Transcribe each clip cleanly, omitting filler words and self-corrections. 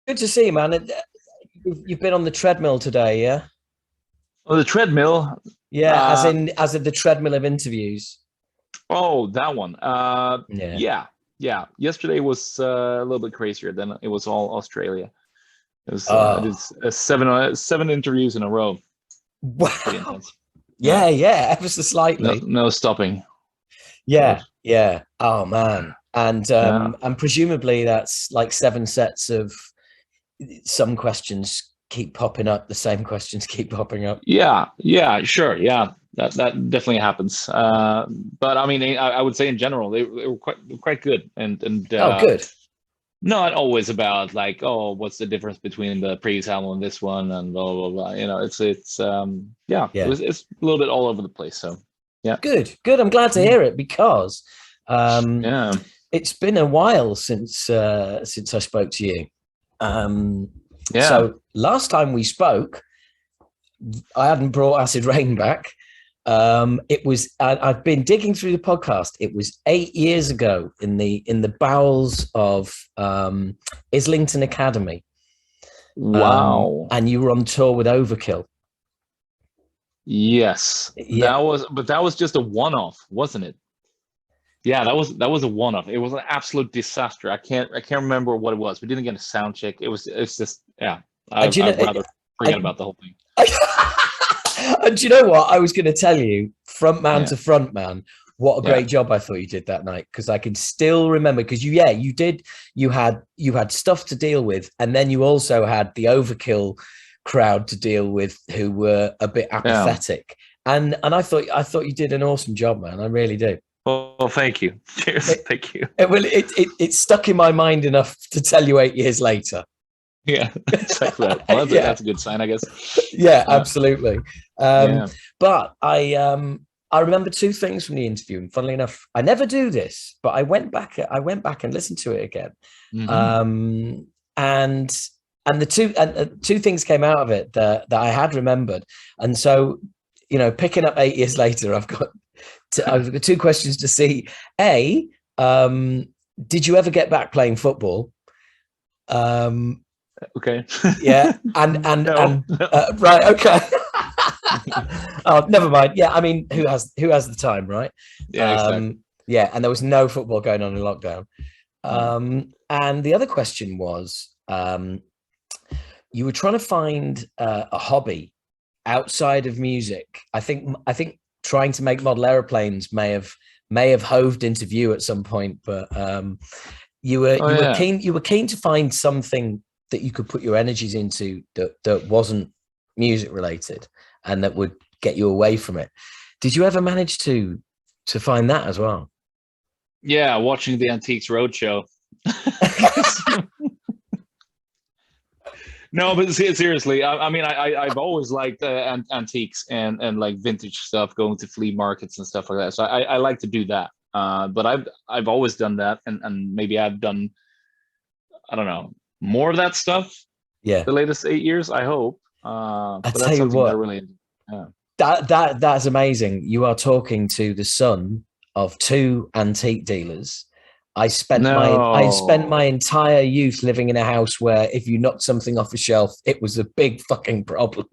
Good to see you, man. You've been on the treadmill today, yeah? Oh, the treadmill. Yeah, as Uh, in as of the treadmill of interviews. oh, that one. Yeah. Yeah, yeah. Yesterday was a little bit crazier. Then it was all Australia. I did Oh, seven interviews in a row. It was pretty wow. intense. Yeah, Yeah, ever so no, slightly. no stopping. So Yeah. Oh man. yeah, And presumably that's like seven sets of some questions keep popping up, the same questions keep popping up. yeah, sure, yeah. That definitely happens. But I mean, I would say in general they were quite good, and Oh, good. not always about like, oh, what's the difference between the previous album and this one, and blah blah blah. It's yeah, Yeah. it's a little bit all over the place. So yeah, Good. I'm glad to Mm. hear it because um Yeah, it's been a while since I spoke to you. Um, yeah. so last time we spoke, I hadn't brought Acid Rain back. I've been digging through the podcast. It was 8 years ago in the bowels of Islington Academy, Wow. and you were on tour with Overkill. Yes, Yeah. but that was just a one-off, wasn't it? Yeah, that was a one-off. It was an absolute disaster. I can't remember what it was. We didn't get a sound check. It's just yeah. Do you know? I'd rather forget I, about the whole thing. and do you know what? I was going to tell you, front man Yeah, to front man, what a yeah, great job I thought you did that night, because I can still remember, because you had stuff to deal with, and then you also had the Overkill crowd to deal with who were a bit yeah. apathetic. And I thought you did an awesome job, man. I really do. Well, thank you. Cheers. It, Thank you. it stuck in my mind enough to tell you 8 years later. Yeah, exactly that. Well, Yeah, that's a good sign, I guess. yeah, Yeah, absolutely. Um, yeah. but I remember two things from the interview, and funnily enough, I never do this, but I went back and listened to it again, Hmm. um, and two things came out of it that I had remembered, and so picking up 8 years later, I've got two questions to see. A, um, did you ever get back playing football? Um, Okay. yeah, and No, no. right, okay. Oh, never mind. Yeah, I mean, who has the time, right? Yeah, exactly. Yeah, and there was no football going on in lockdown. No. And the other question was, you were trying to find a hobby outside of music. I think trying to make model airplanes may have hoved into view at some point, but you were Oh you were yeah. keen to find something that you could put your energies into that wasn't music related and that would get you away from it. Did you ever manage to find that as well? Yeah, watching the Antiques Roadshow. No, but seriously, I mean, I've always liked antiques and like vintage stuff, going to flea markets and stuff like that. So I like to do that. But I've always done that, and maybe I've done, I don't know, more of that stuff Yeah, the latest 8 years. I hope. I But tell that's you something that I what, really enjoy. Yeah. that's amazing. You are talking to the son of two antique dealers. I spent my No. entire youth living in a house where if you knocked something off a shelf, it was a big fucking problem.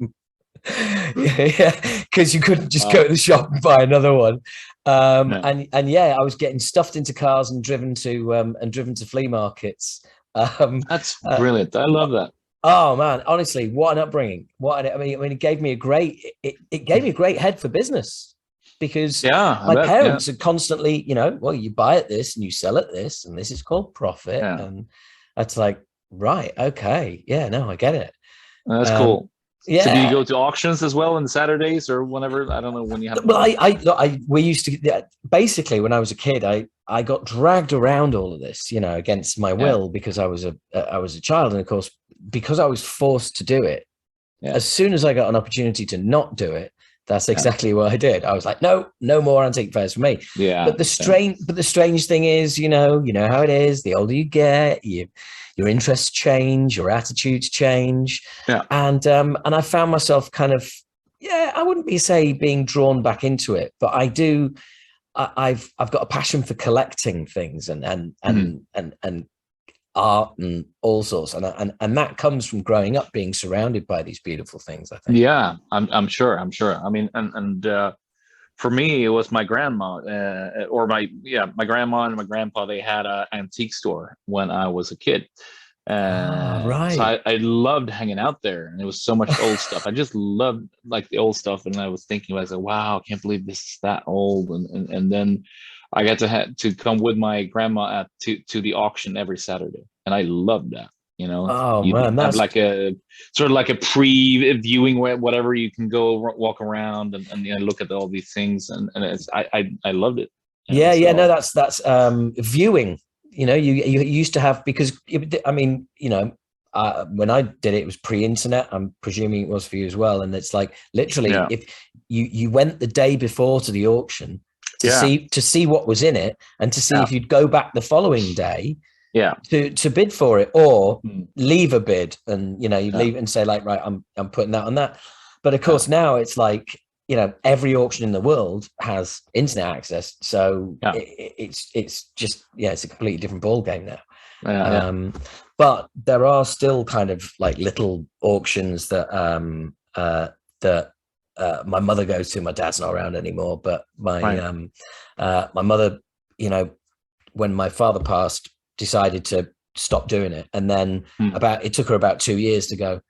Yeah, because you couldn't just go Wow. to the shop and buy another one. Yeah. And yeah, I was getting stuffed into cars and driven to flea markets. Um, That's uh, brilliant. I love that. oh man, honestly, what an upbringing! I mean, it gave me a great head for business, because Yeah, I my bet. Yeah. parents had constantly, well, you buy at this and you sell at this, and this is called profit, Yeah. and that's like, right, okay, yeah, no, I get it. That's Um, cool. So do you yeah, go to auctions as well on Saturdays or whenever? I don't know when you have well, them. we used to, yeah, basically when I was a kid, I got dragged around all of this, against my Yeah. will, because I was a child, and of course, because I was forced to do it. Yeah. As soon as I got an opportunity to not do it, that's Yeah. exactly what I did. I was like, no more antique fairs for me. Yeah. But the strange thing is, you know how it is. The older you get, your interests change, your attitudes change, Yeah. and I found myself kind of, yeah, I wouldn't be say being drawn back into it, but I do. I've got a passion for collecting things and and Mhm. and and and art and all sorts, and that comes from growing up being surrounded by these beautiful things, I think. Yeah, I'm sure. I'm sure. I mean, for me, it was my grandma, or my grandma and my grandpa. They had an antique store when I was a kid, Ah, so right. I loved hanging out there, and it was so much old stuff. I just loved like the old stuff, and I was thinking, I was like, wow, I can't believe this is that old, and then I got to come with my grandma to the auction every Saturday, and I loved that. You know, Oh you man, have that's like a sort of like a pre-viewing where whatever you can go walk around and you know, look at all these things, and it's I loved it. You know, yeah, yeah. No, so that's viewing. You know, you used to have, because I mean, you know, when I did it, it was pre-internet. I'm presuming it was for you as well. And it's like literally, yeah, if you went the day before to the auction yeah, to see what was in it, and to see yeah, if you'd go back the following day yeah, to bid for it, or mm, leave a bid, and you know, you yeah, leave and say like, right, I'm putting that on that. But of yeah, course now it's like, you know, every auction in the world has internet access, so yeah, it's just, yeah, it's a completely different ball game now. yeah, yeah, um but there are still kind of like little auctions that that my mother goes to. My dad's not around anymore, but right, my mother, you know, when my father passed, decided to stop doing it. And then mm, it took her about 2 years to go,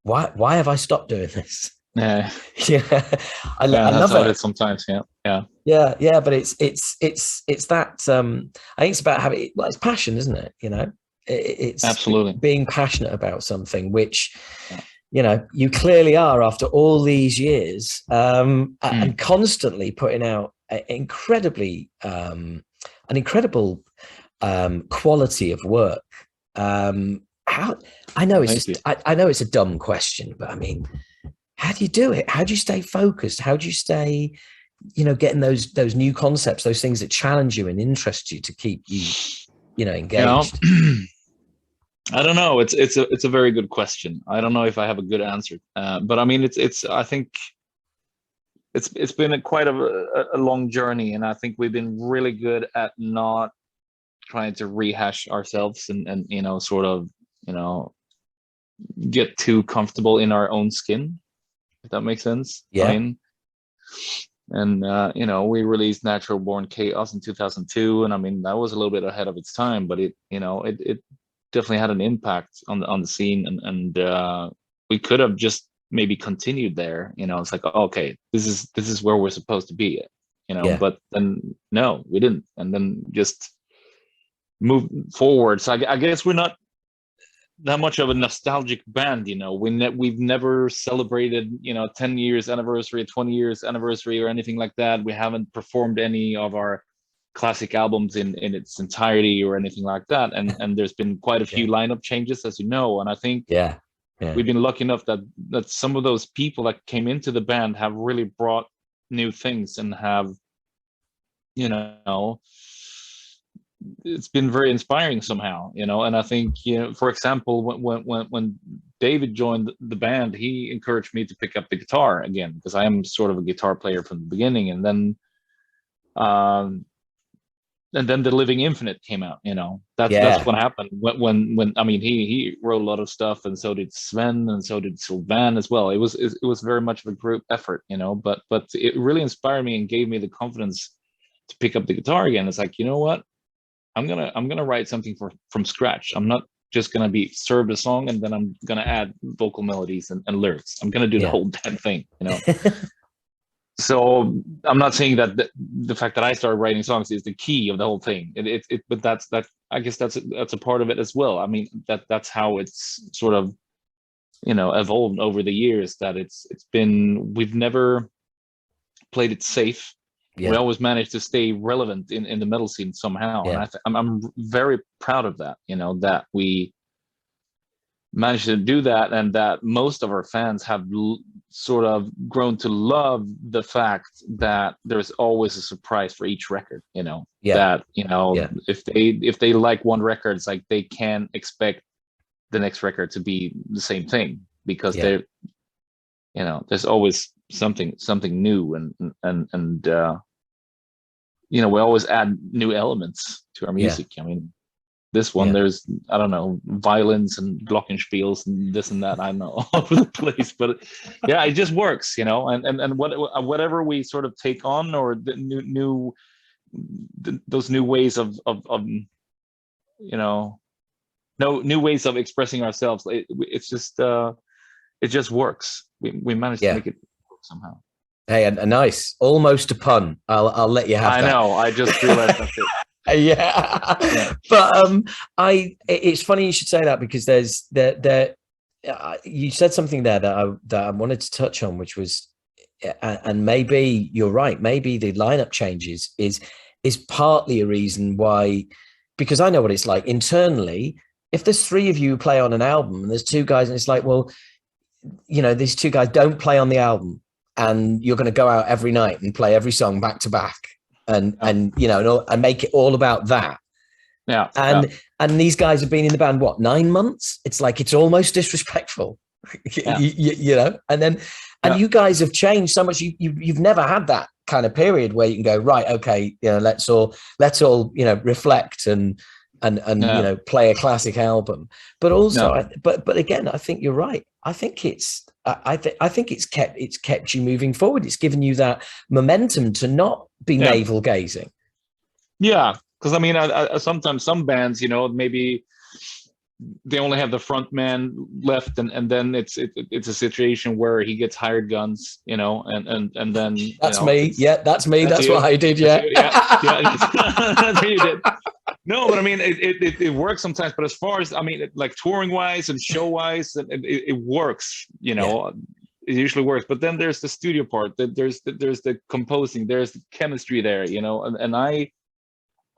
why have I stopped doing this? yeah, Yeah, yeah. I That's love how it it. is sometimes. Yeah, yeah, Yeah, yeah, but it's that I think it's about having, well, it's passion, isn't it? You know, it's absolutely. being passionate about something, which, Yeah. you know, you clearly are after all these years, Mm, and constantly putting out an incredible quality of work. How I know it's thank just you. I know it's a dumb question, but I mean, how do you do it? How do you stay focused? How do you stay, you know, getting those new concepts, those things that challenge you and interest you to keep you, you know, You know, engaged? I don't know. It's a very good question. I don't know if I have a good answer. But I mean, it's I think it's been quite a long journey, and I think we've been really good at not trying to rehash ourselves and you know sort of you know get too comfortable in our own skin, if that makes sense. I Yeah, mean, and you know, we released Natural Born Chaos in 2002, and I mean that was a little bit ahead of its time, but it you know it definitely had an impact on the scene, and we could have just maybe continued there. You know, it's like okay, this is where we're supposed to be, you know, yeah, but then no, we didn't, and then just move forward. So I guess we're not that much of a nostalgic band, you know. We've never celebrated, you know, 10 years anniversary, 20 years anniversary, or anything like that. We haven't performed any of our classic albums in its entirety or anything like that. And there's been quite a few yeah, lineup changes, as you know. And I think yeah, yeah, we've been lucky enough that some of those people that came into the band have really brought new things and have, you know, it's been very inspiring somehow, you know. And I think, you know, for example, when David joined the band, he encouraged me to pick up the guitar again, because I am sort of a guitar player from the beginning. Um and then the Living Infinite came out, you know. That's yeah, what happened when I mean he wrote a lot of stuff, and so did Sven, and so did Sylvan as well. It was very much of a group effort, you know. But it really inspired me and gave me the confidence to pick up the guitar again. It's like, you know what, I'm gonna write something from scratch. I'm not just gonna be served a song and then I'm gonna add vocal melodies and lyrics. I'm gonna do the yeah. whole damn thing, you know. So I'm not saying that the fact that I started writing songs is the key of the whole thing. But that I guess that's a part of it as well. I mean, that's how it's sort of, you know, evolved over the years. That it's been, we've never played it safe. We Yeah, always managed to stay relevant in the metal scene somehow, and yeah, I'm very proud of that. You know, that we managed to do that, and that most of our fans have sort of grown to love the fact that there's always a surprise for each record. You know, yeah, that, you know, yeah, if they like one record, it's like they can expect the next record to be the same thing, because yeah, they're, you know, there's always something new, and you know, we always add new elements to our yeah. music. I mean, This one, Yeah. there's, I don't know, violins and glockenspiels and this and that. I don't know, all over the place, but yeah, it just works, you know. And whatever we sort of take on, or the those new ways of you know, no new ways of expressing ourselves. It's just it just works. We managed to make it work somehow. Hey, a nice, almost a pun. I'll let you have that. I know. I just realized that's it. Yeah. But it's funny you should say that, because there's you said something there that I wanted to touch on, which was, and maybe you're right, maybe the lineup changes is partly a reason why, because I know what it's like internally. If there's 3 of you who play on an album and there's 2 guys, and it's like, well, you know, these 2 guys don't play on the album, and you're going to go out every night and play every song back to back, and you know, and make it all about that. And these guys have been in the band, what, 9 months? It's like, it's almost disrespectful. You know, and then you guys have changed so much. You've never had that kind of period where you can go, right, okay, you know, let's all you know, reflect and you know, play a classic album. But also but again, I think you're right. I think it's kept you moving forward. It's given you that momentum to not be navel gazing. Yeah, because I mean, I sometimes some bands, you know, maybe they only have the front man left, and then it's a situation where he gets hired guns, you know, and then that's, you know, me. Yeah, that's me. That's what I did. Yeah. That's what you did. No, but I mean, it works sometimes. But as far as, I mean, like touring wise and show wise, it works. You know, it usually works. But then there's the studio part. There's the composing. There's the chemistry there. You know, and I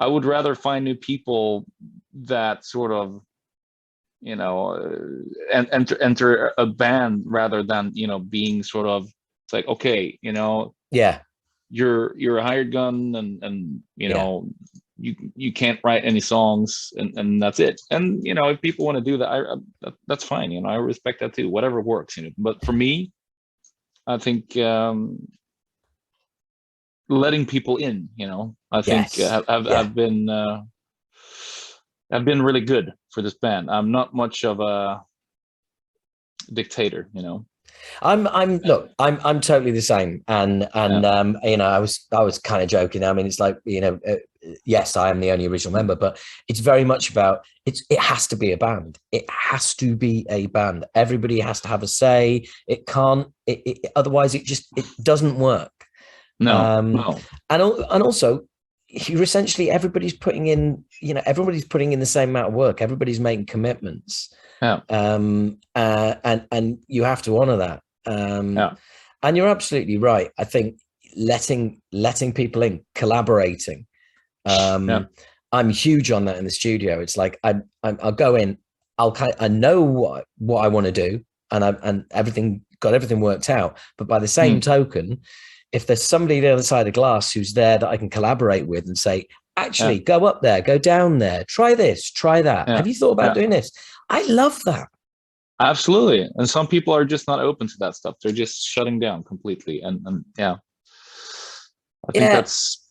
would rather find new people that sort of, you know, and enter a band, rather than, you know, being sort of, it's like, okay, you know, you're a hired gun, and you know, you can't write any songs, and that's it. And you know, if people want to do that, that's fine. You know, I respect that too. Whatever works, you know. But for me, I think letting people in, you know, I think I've been really good for this band. I'm not much of a dictator, you know. I'm totally the same, and you know, I was kind of joking. I mean, it's like, you know, yes, I am the only original member, but it's very much about it has to be a band. It has to be a band. Everybody has to have a say. It can't. Otherwise, it doesn't work. No. And also, you're essentially, everybody's putting in the same amount of work. Everybody's making commitments. And you have to honor that. And you're absolutely right. I think letting people in, collaborating. I'm huge on that in the studio. It's like, I'll go in, I know what I want to do, and got everything worked out. But by the same token, if there's somebody the other side of the glass who's there that I can collaborate with and say, actually, go up there, go down there, try this, try that. Have you thought about doing this? I love that. Absolutely. And some people are just not open to that stuff. They're just shutting down completely. And I think that's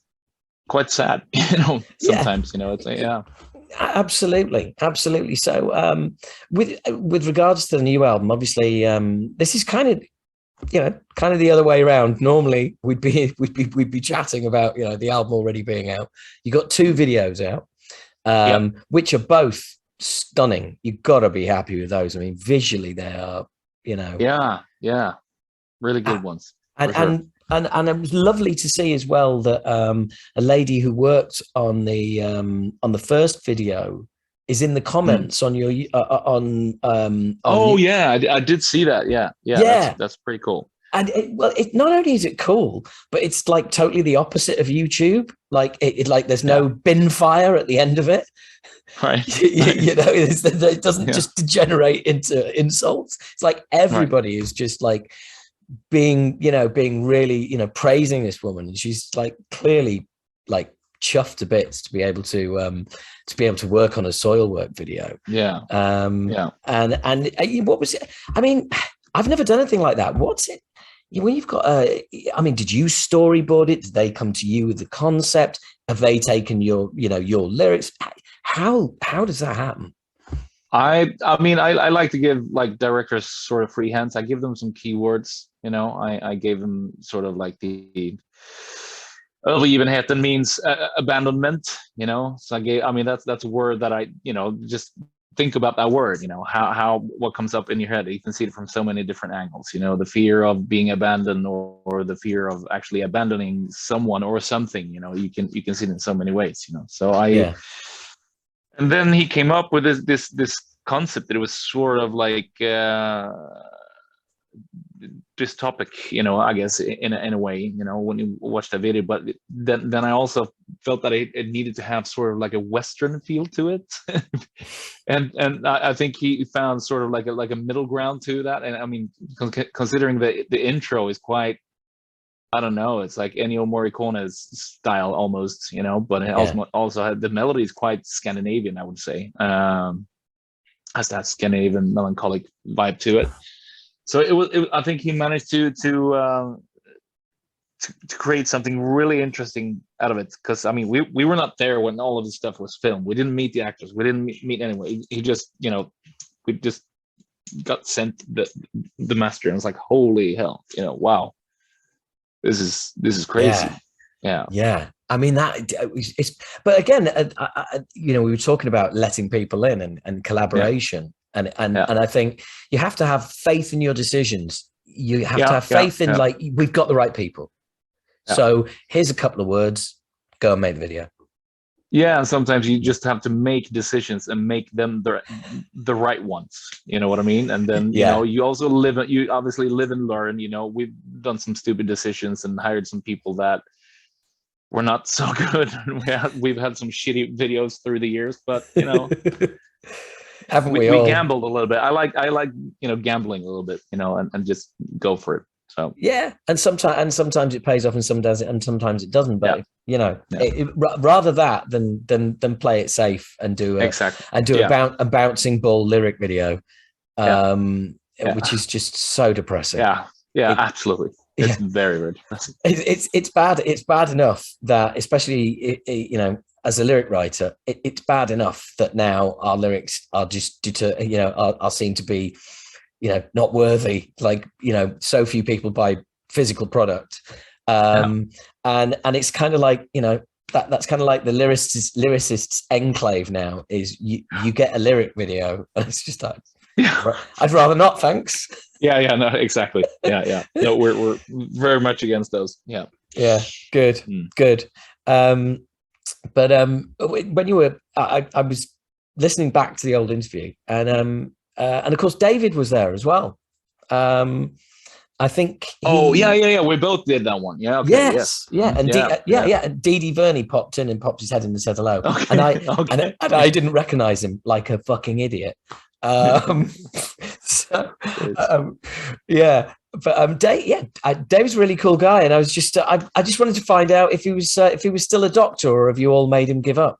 quite sad, you know, sometimes, you know, it's like, Absolutely. So with regards to the new album, obviously, this is kind of the other way around. Normally we'd be chatting about, you know, the album already being out. You got 2 videos out, which are both stunning. You've got to be happy with those. I mean, visually they are, you know. Yeah. Really good ones. And it was lovely to see as well that a lady who worked on the first video is in the comments on your I did see that. Yeah. That's pretty cool. And it not only is it cool, but it's like totally the opposite of YouTube. Like like there's no bin fire at the end of it. Right. You know, it doesn't just degenerate into insults. It's like everybody is just like being really, you know, praising this woman, and she's like clearly like chuffed to bits to be able to work on a Soilwork video. And what was it? I mean, I've never done anything like that. What's it when you've got did you storyboard it? Did they come to you with the concept? Have they taken your lyrics? how does that happen? I mean, I like to give like directors sort of free hands. I give them some keywords, I gave them sort of like the övergivenheten means abandonment, so that's a word that I, just think about that word, what comes up in your head. You can see it from so many different angles, the fear of being abandoned, or the fear of actually abandoning someone or something, you can see it in so many ways, so and then he came up with this concept that it was sort of like this topic, I guess in a way, when you watch the video. But then I also felt that it needed to have sort of like a Western feel to it, and I think he found sort of like a middle ground to that. And I mean, considering the intro is quite, I don't know, it's like Ennio Morricone's style almost, but it also had the melody is quite Scandinavian, I would say. Has that Scandinavian melancholic vibe to it. So I think he managed to create something really interesting out of it. Because I mean, we were not there when all of this stuff was filmed. We didn't meet the actors. We didn't meet anyone. He just, we just got sent the master, and it's like, holy hell, wow. This is crazy. Yeah. I mean, it's, but again, we were talking about letting people in and collaboration, and I think you have to have faith in your decisions. You have to have faith in like, we've got the right people. So here's a couple of words, go and make the video. Yeah, and sometimes you just have to make decisions and make them the right ones. You know what I mean? And then you also you obviously live and learn. We've done some stupid decisions and hired some people that were not so good. We've had some shitty videos through the years, but haven't we all gambled a little bit. I like gambling a little bit, and just go for it. So and sometimes it pays off, and sometimes it doesn't. But rather that than play it safe and do a bouncing ball lyric video, which is just so depressing. Absolutely. It's very, very depressing. It's bad. It's bad enough that, especially as a lyric writer, it's bad enough that now our lyrics are just are seen to be not worthy, like, so few people buy physical product. And it's kind of like, that's kind of like the lyricist's enclave now, is you get a lyric video and it's just like, I'd rather not, thanks. No, exactly. No, we're very much against those. Good. But when you were, I was listening back to the old interview, and of course David was there as well. I think we both did that one. And Dee Verney popped in and popped his head in and said hello. And I didn't recognize him, like a fucking idiot. Dave's a really cool guy, and I was just I just wanted to find out if he was still a doctor, or have you all made him give up?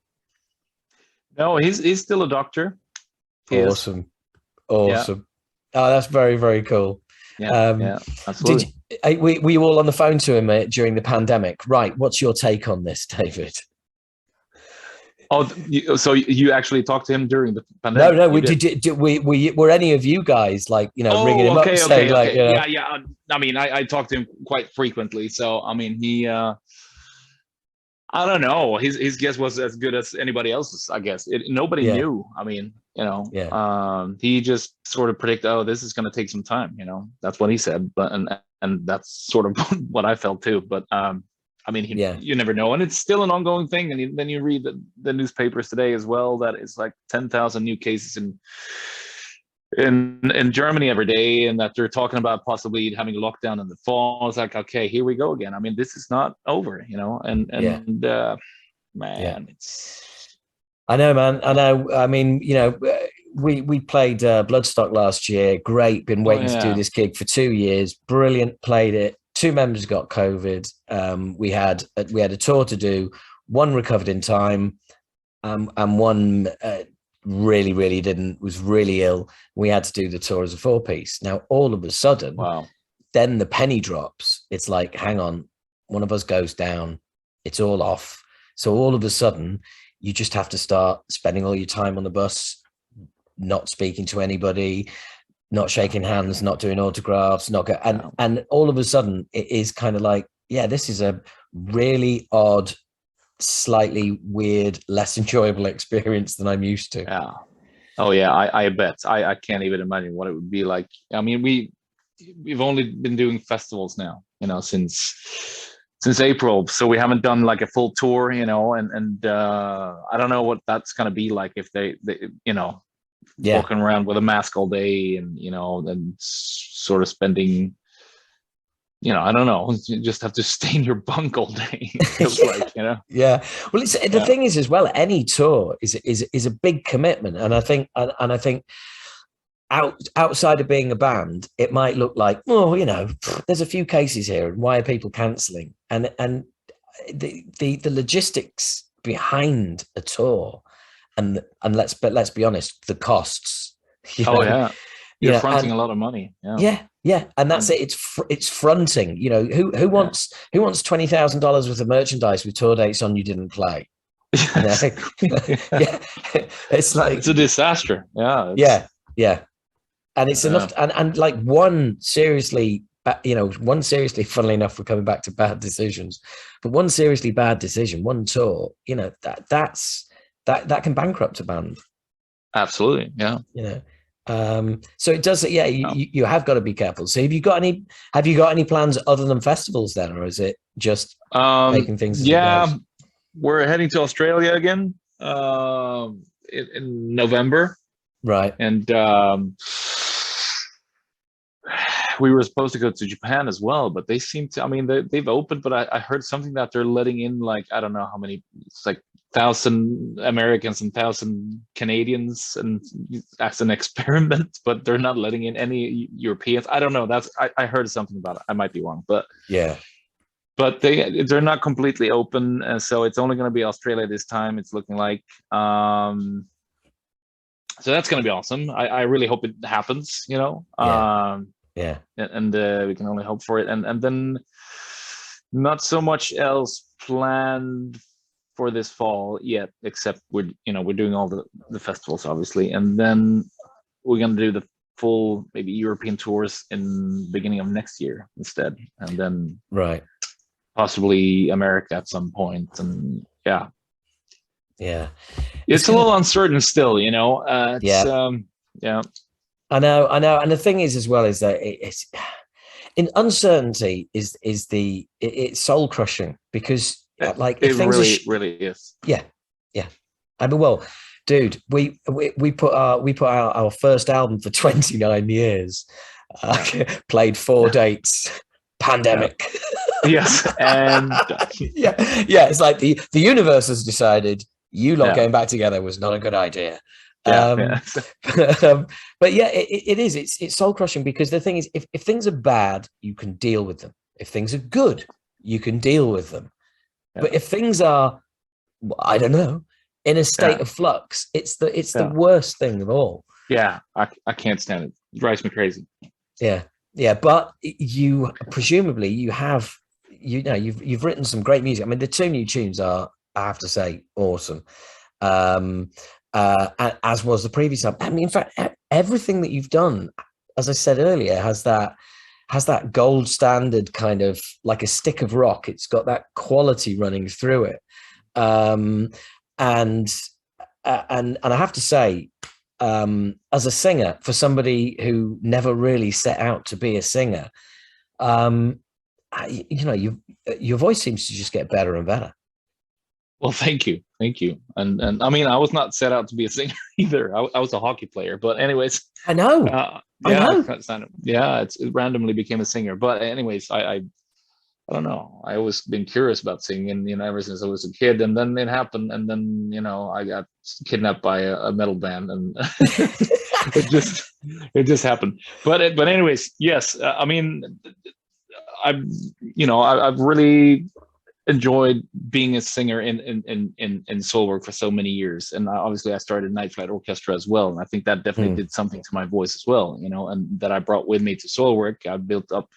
No, he's still a doctor. Awesome. Oh, that's very, very cool. Absolutely. Were you all on the phone to him during the pandemic? Right. What's your take on this, David? Oh, so you actually talked to him during the pandemic? No. Were any of you guys ringing him up? I mean, I talked to him quite frequently. So I mean, he, I don't know. His guess was as good as anybody else's, I guess. Nobody knew. I mean, he just sort of predicted, oh, this is going to take some time. That's what he said. But and that's sort of what I felt too. But I mean, you never know, and it's still an ongoing thing. And then you read the newspapers today as well, that it's like 10,000 new cases in Germany every day, and that they're talking about possibly having a lockdown in the fall. It's like, okay, here we go again. I mean, this is not over, man, it's. I know, man. I know. I mean, we played Bloodstock last year. Great. Been waiting to do this gig for 2 years. Brilliant. Played it. 2 members got COVID. We had a tour to do. One recovered in time, and one really, really didn't. Was really ill. We had to do the tour as a 4-piece. Now, all of a sudden, then the penny drops. It's like, hang on, one of us goes down. It's all off. So all of a sudden, you just have to start spending all your time on the bus, not speaking to anybody, not shaking hands, not doing autographs, and all of a sudden it is kind of like, yeah, this is a really odd, slightly weird, less enjoyable experience than I'm used to. Yeah. Oh yeah, I bet. I can't even imagine what it would be like. I mean, we've only been doing festivals now, since April, so we haven't done like a full tour, and I don't know what that's gonna be like if they walking around with a mask all day and and sort of spending, I don't know, you just have to stay in your bunk all day. It feels like, Yeah. Well, it's the thing is as well, any tour is a big commitment. And I think outside of being a band, it might look like, oh, there's a few cases here, and why are people cancelling? And the logistics behind a tour, and let's be honest, the costs. You're fronting a lot of money. Yeah, and that's it. It's fronting. Who wants $20,000 worth of merchandise with tour dates on you didn't play? It's like it's a disaster. Yeah. And it's enough, and like one seriously, funnily enough, we're coming back to bad decisions, but one seriously bad decision, one tour, that can bankrupt a band. Absolutely, yeah. So it does. Yeah, you have got to be careful. So have you got any plans other than festivals then, or is it just making things? We're heading to Australia again in November. Right. And we were supposed to go to Japan as well, but they seem to, they've opened, but I heard something that they're letting in, like, I don't know how many, it's like 1,000 Americans and 1,000 Canadians, and as an experiment, but they're not letting in any Europeans. I don't know. I heard something about it. I might be wrong, but yeah. But they're not completely open, and so it's only going to be Australia this time. It's looking like. So that's going to be awesome. I really hope it happens. Yeah. And we can only hope for it. And then not so much else planned for this fall yet, except we're doing all the festivals, obviously, and then we're going to do the full maybe European tours in beginning of next year instead, and then possibly America at some point. And yeah, it's a little uncertain still, I know, and the thing is as well is that it's in uncertainty is it's soul crushing, because like it really is. Yeah. I mean, well, dude, we put out our first album for 29 years, played 4 dates, pandemic. Yes, and it's like the universe has decided you lot getting back together was not a good idea. But yeah, it is. It's soul crushing, because the thing is, if things are bad, you can deal with them. If things are good, you can deal with them. But if things are, I don't know, in a state of flux, it's the worst thing of all. Yeah, I can't stand it. It drives me crazy. Yeah. But you presumably you've written some great music. I mean, the 2 new tunes are, I have to say, awesome. As was the previous album. I mean, in fact, everything that you've done, as I said earlier, has that gold standard kind of like a stick of rock. It's got that quality running through it. And I have to say, as a singer, for somebody who never really set out to be a singer, your voice seems to just get better and better. Well, thank you. And I mean, I was not set out to be a singer either. I was a hockey player, but anyways, I know. It randomly became a singer. But anyways, I don't know. I always been curious about singing, ever since I was a kid, and then it happened, and then I got kidnapped by a metal band, and it just happened. But anyways, yes. I mean, I've really enjoyed being a singer in Soilwork for so many years, and obviously I started Night Flight Orchestra as well, and I think that definitely did something to my voice as well, and that I brought with me to Soilwork. I built up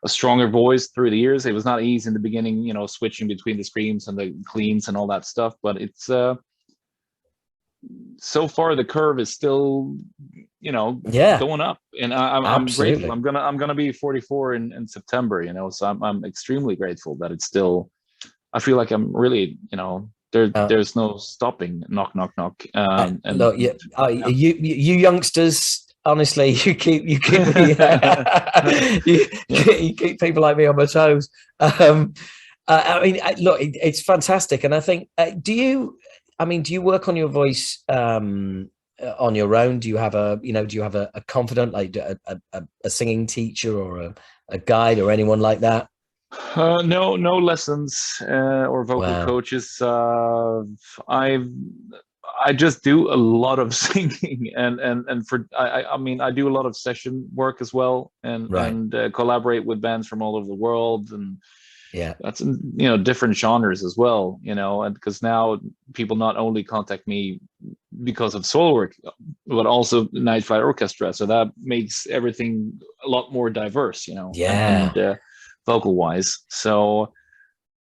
a stronger voice through the years. It was not easy in the beginning, you know, switching between the screams and the cleans and all that stuff, but it's so far the curve is still, you know, Yeah, going up, and I'm grateful. absolutely. I'm gonna be 44 in September, you know, so I'm extremely grateful that it's still. I feel like I'm really, you know, Uh, there's no stopping. Knock, knock, knock. And Look, yeah. you youngsters, honestly, you keep me, Yeah. you keep people like me on my toes. I mean, look, it's fantastic, and I think, do you? I mean, do you work on your voice on your own? Do you have do you have a confidant, like a singing teacher or a guide or anyone like that? No lessons or vocal Wow. coaches. I I just do a lot of singing, and for I mean, I do a lot of session work as well, Right. and collaborate with bands from all over the world, and Yeah. that's in, you know, different genres as well, you know, and because now people not only contact me because of Soilwork, but also Night Flight Orchestra, so that makes everything a lot more diverse, you know, and Yeah. vocal wise. So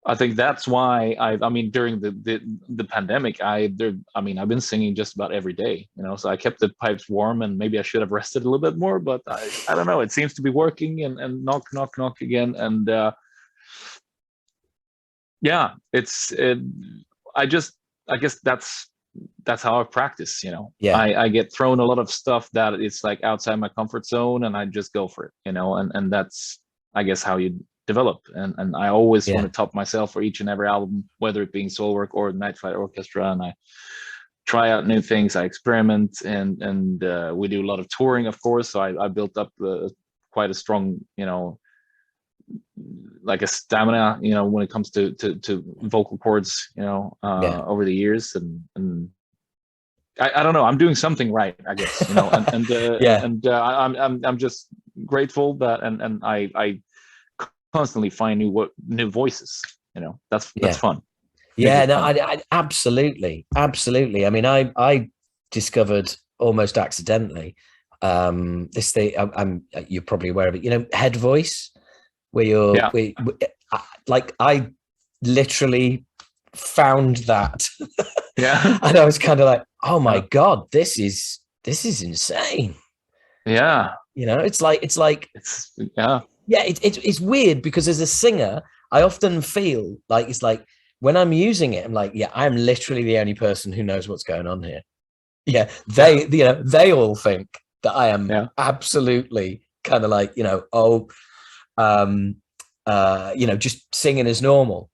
I think that's why I mean, during the pandemic, I mean, I've been singing just about every day, you know, so I kept the pipes warm, and maybe I should have rested a little bit more, but I don't know, it seems to be working, and knock, knock, knock again, and yeah, I just, I guess that's how I practice, you know. Yeah. I get thrown a lot of stuff that it's like outside my comfort zone, and I just go for it, you know, and that's, I guess, how you develop. And I always want Yeah. to top myself for each and every album, whether it being Soilwork or Night Flight Orchestra, and I try out new things, I experiment, and we do a lot of touring, of course, so I built up quite a strong, you know, like a stamina, you know, when it comes to vocal cords, you know, Yeah. over the years, and I don't know, I'm doing something right, I guess, you know, Yeah. I'm just grateful that, and I constantly find new voices, you know, that's Yeah. fun, makes Yeah, it no, fun. I absolutely, absolutely. I mean, I discovered almost accidentally this thing. You're probably aware of it. You know, head voice, where Yeah. like I literally found that, Yeah. and I was kind of like, oh my Yeah. god, this is insane. Yeah. You know, it's like It's yeah. yeah, it's weird because as a singer, I often feel like it's like when I'm using it, I'm like, yeah, I'm literally the only person who knows what's going on here. Yeah, Yeah. they all think that I am Yeah. absolutely kind of like, um, just singing as normal.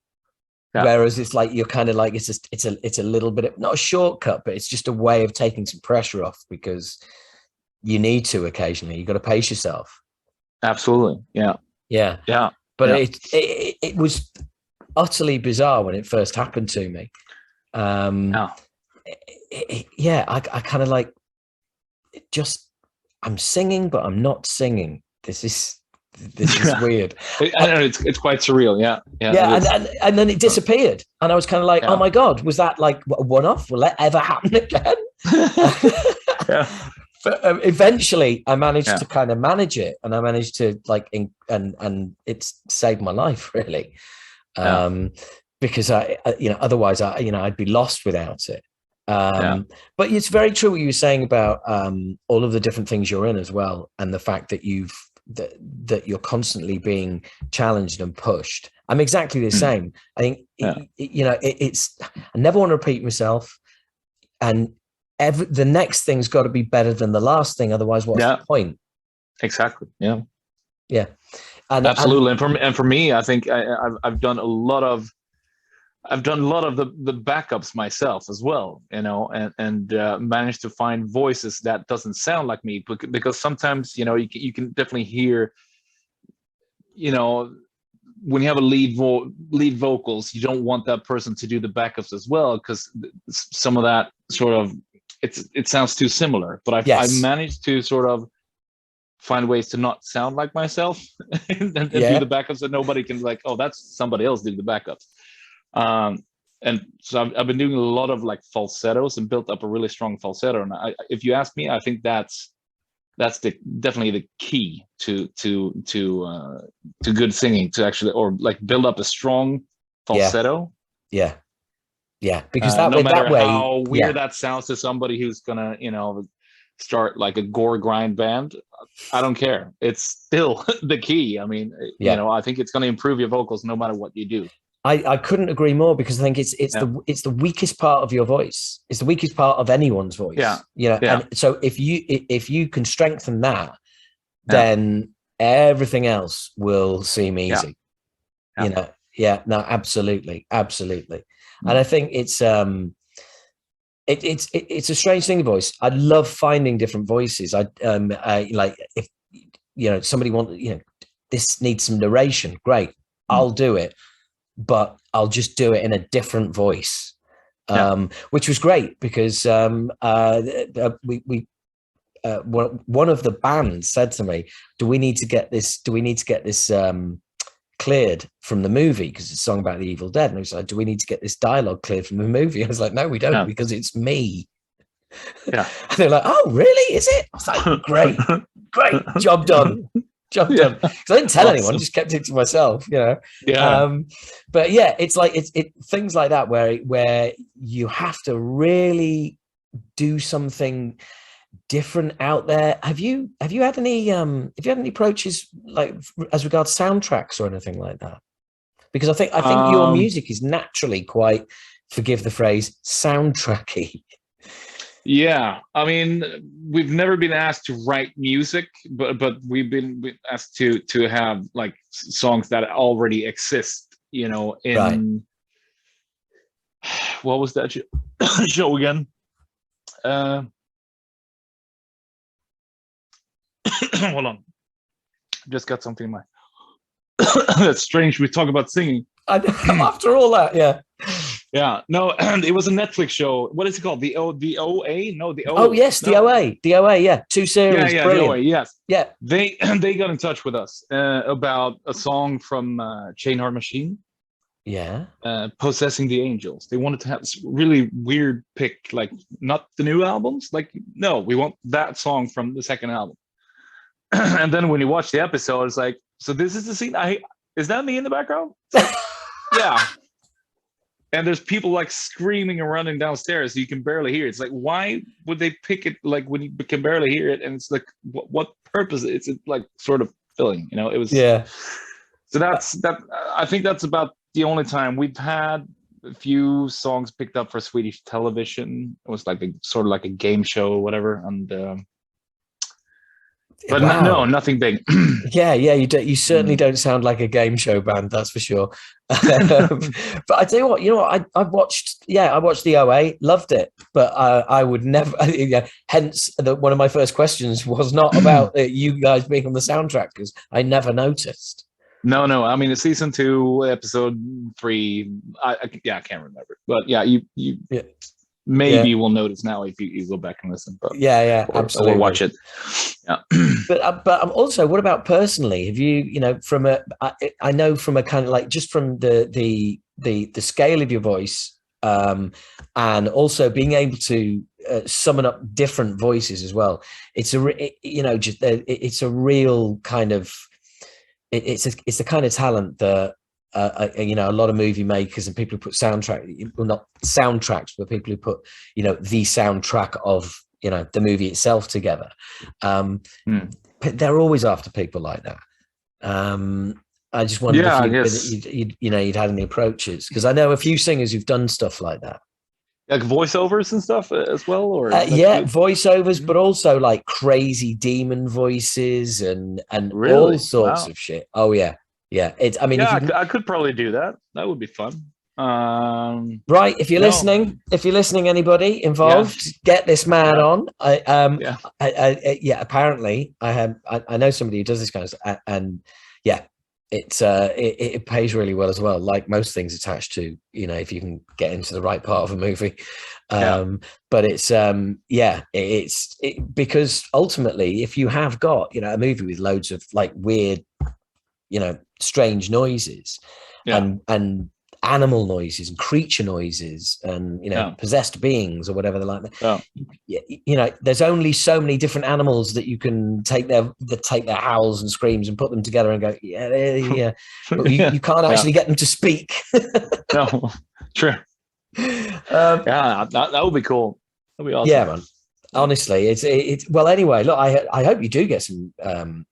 Yeah. Whereas it's like you're kind of like it's a little bit of, not a shortcut, but it's just a way of taking some pressure off because you need to occasionally. You got to pace yourself. Absolutely. Yeah. Yeah, Yeah. but Yeah. it was utterly bizarre when it first happened to me. Um, Yeah. yeah, I kind of like just I'm singing, but I'm not singing. This is Yeah. weird. I know, it's quite surreal. Yeah. Yeah. It Yeah, is. and then it disappeared, and I was kind of like, oh Yeah. my god, was that like a one-off? Will that ever happen again? Yeah. But eventually, I managed Yeah. to kind of manage it, and I managed to like, and it's saved my life really, Yeah. um, because otherwise I'd be lost without it. Yeah. But it's very true what you were saying about all of the different things you're in as well, and the fact that that you're constantly being challenged and pushed. I'm exactly the Mm. same. I think Yeah. it's I never want to repeat myself, and the next thing's got to be better than the last thing. Otherwise, what's the Yeah. point? Exactly. Yeah. Yeah, and Absolutely. And for me, I think I've done a lot of the backups myself as well, you know, and managed to find voices that doesn't sound like me, because sometimes, you know, you can definitely hear, you know, when you have a lead vocals, you don't want that person to do the backups as well, because some of that sort of, it sounds too similar. But I've yes, managed to sort of find ways to not sound like myself, and do yeah, the backups that nobody can, like, oh, that's somebody else doing the backups. Um, and so I've been doing a lot of like falsettos and built up a really strong falsetto. And if you ask me, I think that's definitely the key to good singing, to actually, or like build up a strong falsetto. Yeah. Because No matter that way, how weird that sounds to somebody who's gonna, start like a gore grind band, I don't care. It's still the key. I mean, I think it's gonna improve your vocals no matter what you do. I couldn't agree more, because I think it's the weakest part of your voice. It's the weakest part of anyone's voice. Yeah. And so if you can strengthen that, then everything else will seem easy. No, absolutely. And I think it's a strange thing, the voice. I love finding different voices. I like, if somebody wants, this needs some narration, great, I'll do it, but I'll just do it in a different voice, which was great, because one of the bands said to me, do we need to get this cleared from the movie, because it's a song about the Evil Dead? And I was like, do we need to get this dialogue cleared from the movie? I was like, no, we don't, because it's me. And they're like, oh really, is it? I was like, great job done. Because I didn't tell anyone, just kept it to myself, but it's like it's things like that where you have to really do something different out there. Have you had any approaches, like, as regards soundtracks or anything like that? Because I think your music is naturally quite, forgive the phrase, soundtracky. Yeah, I mean, we've never been asked to write music, but we've been asked to have like songs that already exist, in right. What was that show again? Hold on, just got something in my that's strange, we talk about singing after all that. No, and it was a Netflix show. What is it called? The OA? No, the O. Oh yes, the OA. The OA, yeah. 2 series. Yeah, brilliant. the OA, yes. Yeah. They got in touch with us about a song from Chain Heart Machine. Yeah. Possessing the Angels. They wanted to have this really weird pick, like not the new albums. Like, no, we want that song from the second album. And then when you watch the episode, it's like, so this is the scene. Is that me in the background? Yeah. And there's people like screaming and running downstairs, so you can barely hear it. It's like, why would they pick it like when you can barely hear it? And it's like, what purpose? It's like sort of filling, It was. Yeah. So that. I think that's about the only time we've had a few songs picked up for Swedish television. It was like sort of like a game show or whatever, and. But wow. No, nothing big. You certainly don't sound like a game show band, that's for sure. But I tell you what, I watched the OA, loved it, but I would never. Hence, one of my first questions was not about you guys being on the soundtrack, because I never noticed. No. I mean, season 2, episode 3. I can't remember, but you. Maybe we'll notice now if you go back and listen. But absolutely, or watch it. Yeah. But also, what about personally? Have you, I know from a kind of like, just from the scale of your voice, and also being able to summon up different voices as well. It's a real kind of, it's the kind of talent that. A lot of movie makers and people who put not soundtracks, but people who put, the soundtrack of, the movie itself together. They're always after people like that. I just wondered if you'd had any approaches, because I know a few singers who've done stuff like that. Like voiceovers and stuff as well, or voiceovers, but also like crazy demon voices and really? All sorts of shit. Oh yeah. Yeah, I could probably do that. That would be fun. Right, if you're listening, anybody involved, get this man on. Apparently, I know somebody who does this kind of stuff, and it pays really well as well. Like most things attached to, if you can get into the right part of a movie. But it's because ultimately, if you have got a movie with loads of like weird, strange noises, and animal noises and creature noises and, you know, possessed beings or whatever they're like that. You know, there's only so many different animals that you can take their howls and screams and put them together and go, yeah. But you can't actually get them to speak. No, true. That would be cool. That'd be awesome. Yeah, man. Honestly, it's well. Anyway, look, I hope you do get some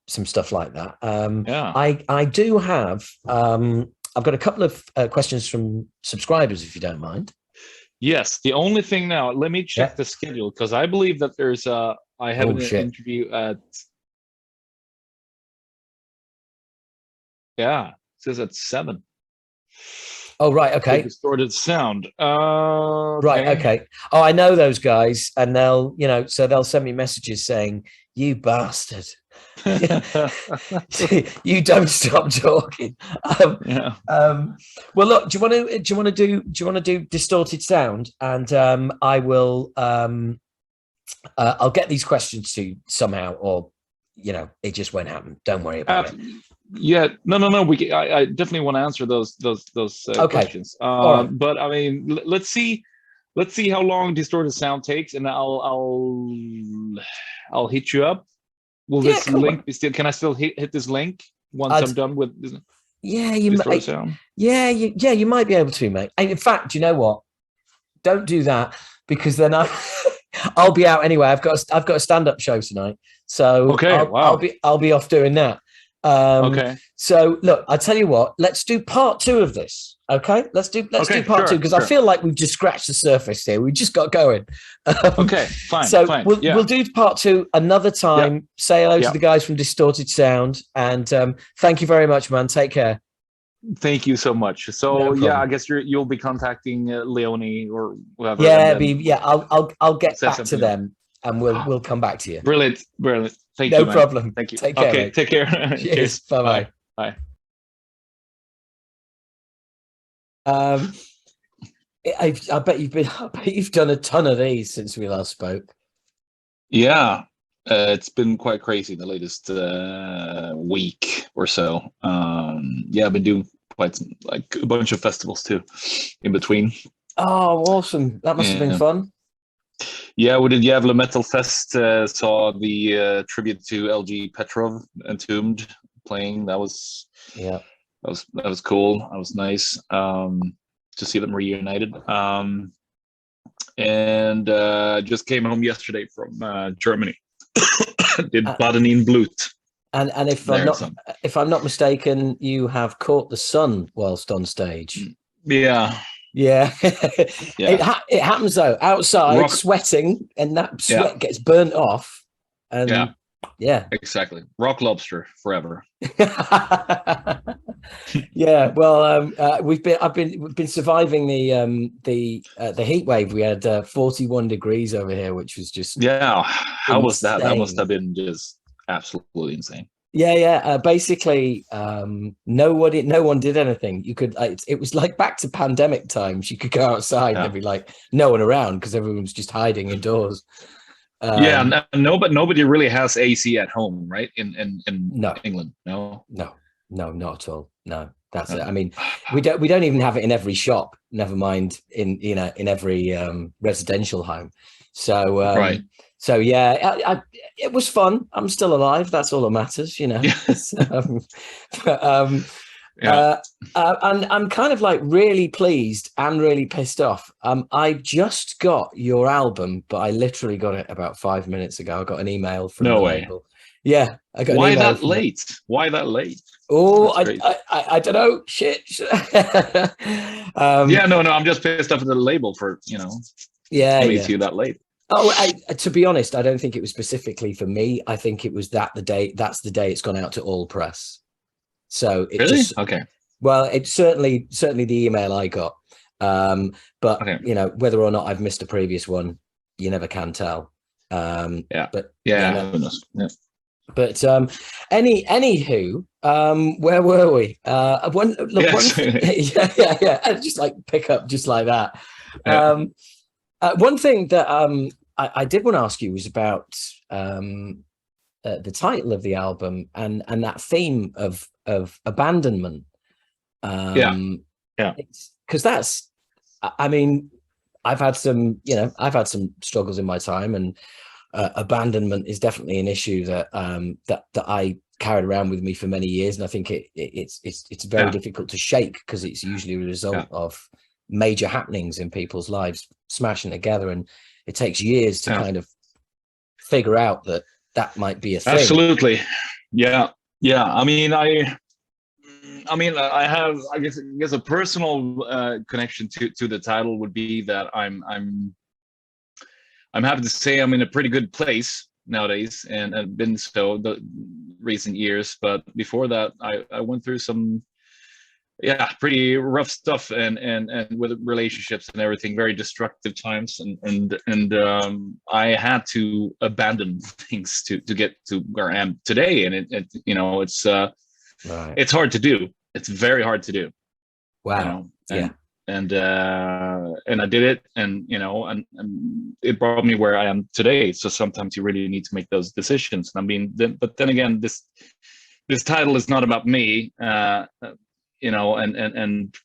stuff like that. I do have. I've got a couple of questions from subscribers, if you don't mind. Yes. The only thing now, let me check the schedule, because I believe that there's I have an interview at. Yeah, it says at 7. Oh, right. Okay. Distorted sound. Right. Okay. Oh, I know those guys, and they'll send me messages saying, "You bastard, you don't stop talking." Well, look. Do you want to do distorted sound, and I will. I'll get these questions to you somehow, or it just won't happen. Don't worry about it. Yeah, no. I definitely want to answer those questions. Right. But I mean, let's see how long distorted sound takes, and I'll hit you up. Will this link be still? Can I still hit this link once I'm done with this? Yeah, you might. Sound? Yeah, you might be able to, mate. And in fact, you know what? Don't do that, because then I'll be out anyway. I've got a stand-up show tonight, so I'll be off doing that. So look, I tell you what, let's do part 2 of this. Okay, let's do part 2, because I feel like we've just scratched the surface here. We just got going. Fine. So we'll do part 2 another time. Yep. Say hello to the guys from Distorted Sound, and thank you very much, man. Take care. Thank you so much. So I guess you'll be contacting Leonie or whoever. I'll get back to them, and we'll come back to you. Brilliant. Thank you. No problem. Thank you. Take care. Okay, mate. Take care. Cheers. Bye. Bye. I bet you've done a ton of these since we last spoke. Yeah, it's been quite crazy the latest week or so. I've been doing quite a bunch of festivals too in between. Oh, awesome! That must have been fun. Yeah, we did Gävle Metal Fest. Saw the tribute to LG Petrov Entombed playing. That was cool. That was nice to see them reunited. And just came home yesterday from Germany. Did Baden Blut. And if I'm not mistaken, you have caught the sun whilst on stage. Yeah. Yeah. It happens though, outside sweating, and that sweat gets burnt off, and exactly. Rock lobster forever. Well, we've been surviving the heat wave. We had 41 degrees over here, which was just how was that? That must have been just absolutely insane. Basically, no one did anything. You could it was like back to pandemic times. You could go outside and there'd be like no one around because everyone was just hiding indoors. Nobody really has AC at home, right? In England, no, not at all. No, that's it. I mean, we don't even have it in every shop. Never mind in every residential home. So right. So it was fun. I'm still alive. That's all that matters, And I'm kind of like really pleased and really pissed off. I just got your album, but I literally got it about 5 minutes ago. I got an email from the label. Yeah, I got. Why that late? Why that late? Oh, I don't know. Shit. No. I'm just pissed off at the label for coming to you that late. Oh, to be honest, I don't think it was specifically for me. I think it was that's the day it's gone out to all press. So it really? Okay. Well, it's certainly the email I got. But whether or not I've missed a previous one, you never can tell. But who knows? Yeah. But anywho, where were we? Just like pick up just like that. Yeah. One thing that I did want to ask you was about the title of the album and that theme of abandonment. Yeah. It's because I mean, I've had some, I've had some struggles in my time, and abandonment is definitely an issue that that I carried around with me for many years, and I think it's very difficult to shake, because it's usually a result of major happenings in people's lives smashing together, and it takes years to kind of figure out that might be a thing. Absolutely. Yeah. I mean, I have, I guess a personal connection to the title would be that I'm happy to say I'm in a pretty good place nowadays, and have been so the recent years. But before that, I went through some pretty rough stuff, and with relationships and everything, very destructive times, and I had to abandon things to get to where I am today. And it's hard to do. It's very hard to do. Wow. And I did it, and it brought me where I am today. So sometimes you really need to make those decisions. I mean, but then again, this title is not about me. And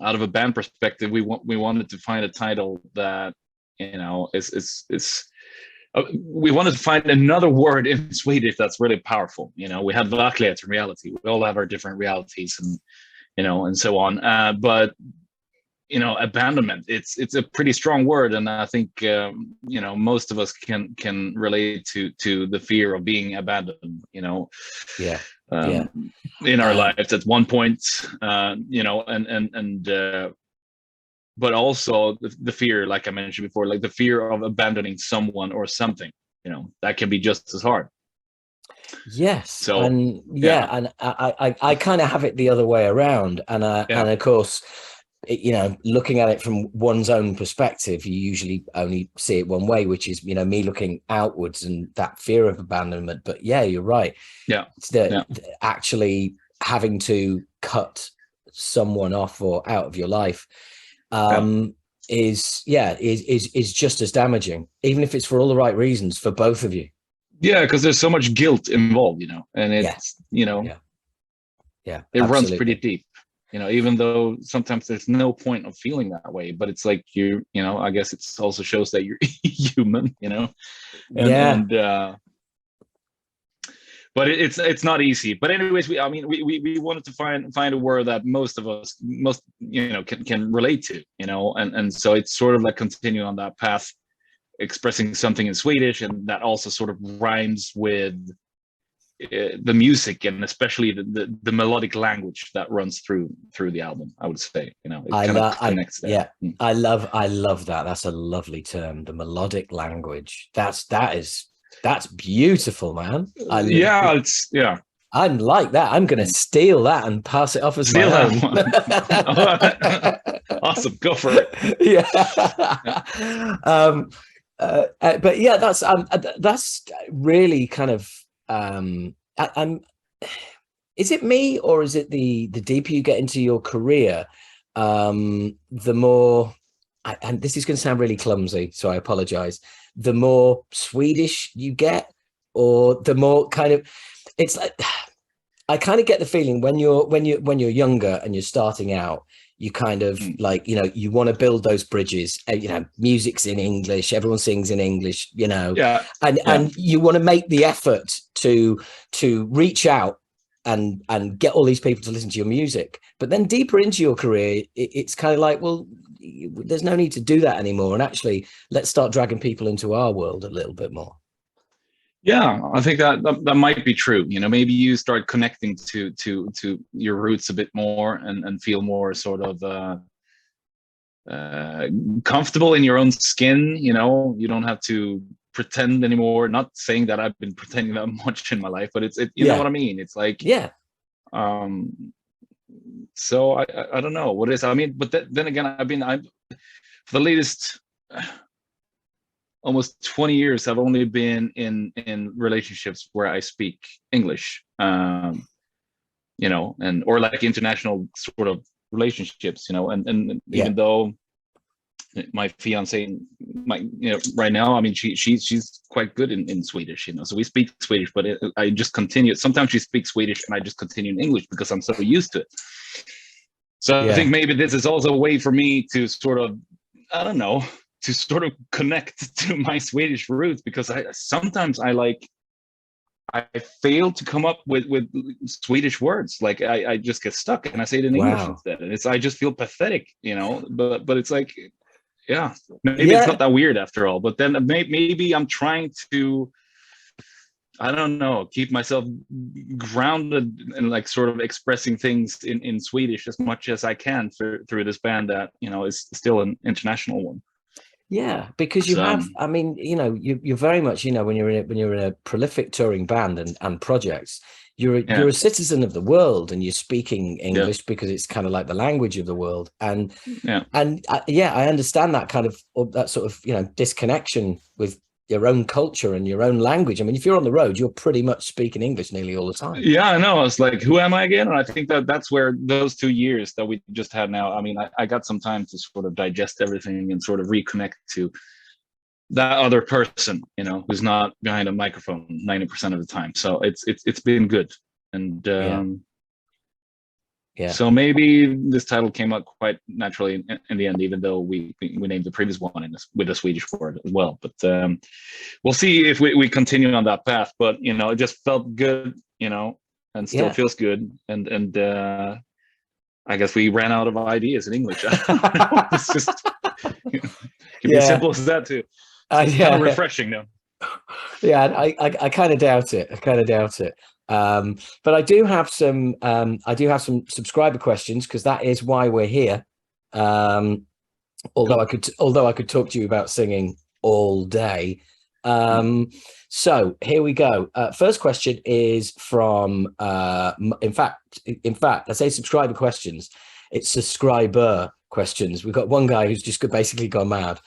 out of a band perspective, we wanted to find a title that is we wanted to find another word in Swedish that's really powerful. We have verklighet and reality. We all have our different realities, and and so on. But abandonment, it's a pretty strong word, and I think most of us can relate to the fear of being abandoned. In our lives at one point, but also the fear, like I mentioned before, like the fear of abandoning someone or something, that can be just as hard. Yes. So and I kind of have it the other way around, and of course, looking at it from one's own perspective, you usually only see it one way, which is me looking outwards and that fear of abandonment. But you're right. Actually having to cut someone off or out of your life is just as damaging, even if it's for all the right reasons for both of you. Because there's so much guilt involved, and it's it runs pretty deep, even though sometimes there's no point of feeling that way, but it's like I guess it also shows that you're human, but it's not easy. But anyways, we wanted to find a word that most of us can relate to, and so it's sort of like continuing on that path, expressing something in Swedish, and that also sort of rhymes with the music, and especially the melodic language that runs through the album. I would say, it connects there. I love that. That's a lovely term, the melodic language. That's beautiful, man. I like that. I'm gonna steal that and pass it off as my own. Awesome, go for it. But that's really kind of is it me, or is it the deeper you get into your career, the more and this is going to sound really clumsy, so I apologize, the more Swedish you get, or the more kind of, it's like, I kind of get the feeling when you're younger and you're starting out, you kind of like, you want to build those bridges, music's in English, everyone sings in English, and you want to make the effort to reach out and get all these people to listen to your music. But then deeper into your career, it's kind of like, well, there's no need to do that anymore. And actually, let's start dragging people into our world a little bit more. Yeah, I think that might be true. Maybe you start connecting to your roots a bit more, and feel more sort of comfortable in your own skin. You don't have to pretend anymore. Not saying that I've been pretending that much in my life, but you know what I mean. It's like so I don't know what it is. I mean, but then again, I'm for the latest almost 20 years, I've only been in relationships where I speak English, or like international sort of relationships, and even though my fiance, right now, I mean, she's quite good in Swedish, so we speak Swedish, but I just continue. Sometimes she speaks Swedish and I just continue in English because I'm so used to it. So Yeah. I think maybe this is also a way for me to sort of, I don't know, to sort of connect to my Swedish roots, because sometimes I fail to come up with Swedish words. Like I just get stuck and I say it in English Wow. instead. And I just feel pathetic, you know, but it's like, yeah, maybe Yeah. it's not that weird after all. But then maybe I'm trying to, I don't know, keep myself grounded and like sort of expressing things in Swedish as much as I can through this band that, you know, is still an international one. Yeah, because you So, have, I mean, you know, you're very much, you know, when you're in a prolific touring band and projects, you're a citizen of the world, and you're speaking English because it's kind of like the language of the world. And I understand that kind of, that sort of, you know, disconnection with your own culture and your own language. I mean, if you're on the road, you're pretty much speaking English nearly all the time. Yeah, I know. It's like, who am I again? And I think that's where those 2 years that we just had now, I mean, I got some time to sort of digest everything and sort of reconnect to that other person, you know, who's not behind a microphone 90% of the time. So it's been good. And so maybe this title came out quite naturally in the end, even though we named the previous one with a Swedish word as well. But we'll see if we continue on that path. But, you know, it just felt good, you know, and still feels good. And I guess we ran out of ideas in English. It's just, you know, can be as simple as that too. It's kind of refreshing though. Yeah, I kind of doubt it. But I do have some subscriber questions, because that is why we're here. Although I could talk to you about singing all day. So here we go. First question is from in fact, I say subscriber questions. It's subscriber questions. We've got one guy who's just basically gone mad.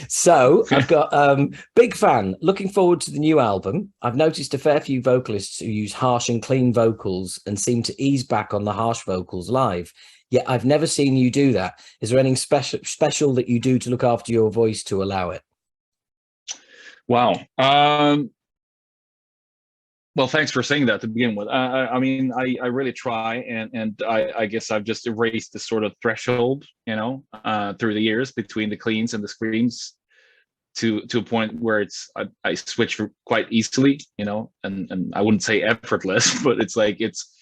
So I've got big fan, looking forward to the new album. I've noticed a fair few vocalists who use harsh and clean vocals and seem to ease back on the harsh vocals live. Yet I've never seen you do that. Is there anything special that you do to look after your voice to allow it? Wow. Well, thanks for saying that to begin with. I mean, I really try, and I guess I've just erased the sort of threshold, you know, through the years between the cleans and the screams to a point where I switch quite easily, you know, and I wouldn't say effortless, but it's like it's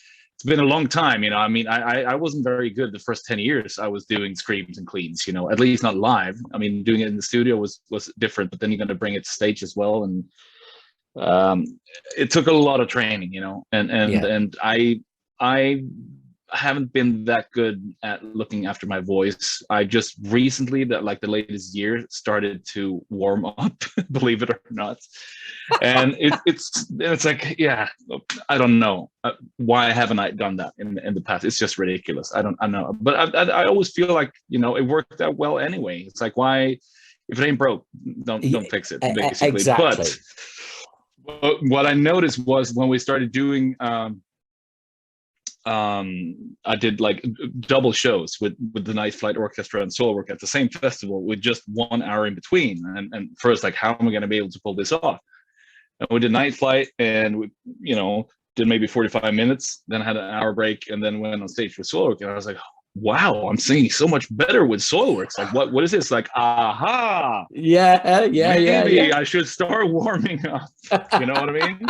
been a long time, you know. I mean, I wasn't very good the first 10 years I was doing screams and cleans, you know, at least not live. I mean, doing it in the studio was different, but then you're going to bring it to stage as well, and it took a lot of training, you know, and I haven't been that good at looking after my voice. I just recently, that like the latest year, started to warm up, believe it or not. And it's like, yeah, I don't know why haven't I done that in the past. It's just ridiculous. I know, but I always feel like, you know, it worked out well anyway. It's like, why, if it ain't broke, don't fix it, basically. Exactly. But what I noticed was when we started doing I did like double shows with the Night Flight Orchestra and Soilwork at the same festival with just 1 hour in between. And first, like, how am I going to be able to pull this off? And we did Night Flight, and we, you know, did maybe 45 minutes, then had an hour break, and then went on stage for Soilwork. And I was like, wow, I'm singing so much better with Soilworks. Like, what is this? Like, aha. Maybe I should start warming up. You know what I mean?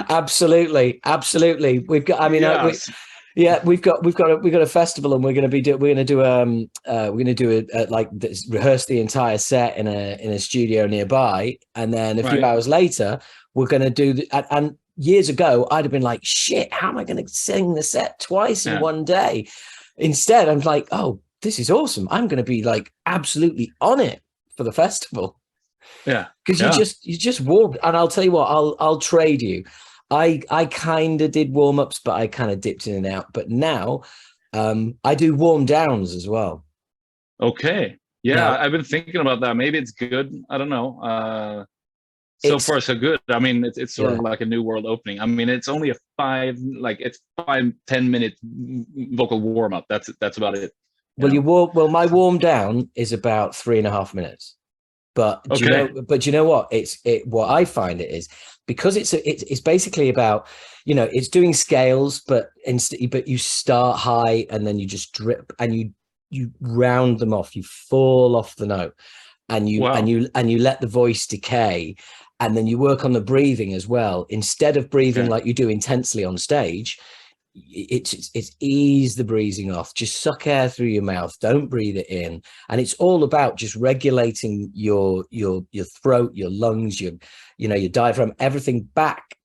Absolutely. We've got, I mean, we've got a festival, and we're going to do rehearse the entire set in a studio nearby, and then a few hours later we're going to do and years ago I'd have been like, shit, how am I going to sing the set twice in one day? Instead, I'm like, oh, this is awesome. I'm going to be like absolutely on it for the festival. Yeah, because you just warmed. And I'll tell you what, I'll trade you. I kind of did warm ups, but I kind of dipped in and out. But now, I do warm downs as well. Okay. Yeah, now, I've been thinking about that. Maybe it's good. I don't know. So far, so good. I mean, it's sort of like a new world opening. I mean, it's only a 5-10 minute vocal warm up. That's about it. Well, my warm down is about 3.5 minutes. But do you know? But do you know what? What I find it is, because it's basically about, it's doing scales, but but you start high and then you just drip and you round them off. You fall off the note, and you let the voice decay, and then you work on the breathing as well. Instead of breathing like you do intensely on stage, it's ease the breathing off. Just suck air through your mouth, don't breathe it in. And it's all about just regulating your throat, your lungs, your diaphragm, everything back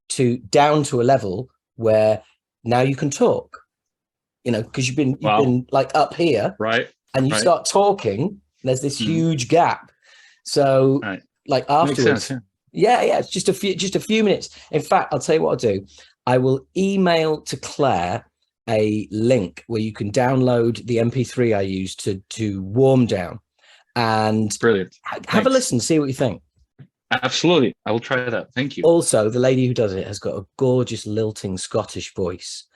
down to a level where now you can talk, because you've been like up here, right, and you start talking, there's this huge gap. So like afterwards, it's just a few minutes. In fact, I'll tell you what I'll do. I will email to Claire a link where you can download the MP3 I use to warm down, and brilliant. Have a listen, see what you think. Absolutely, I will try that. Thank you. Also, the lady who does it has got a gorgeous lilting Scottish voice,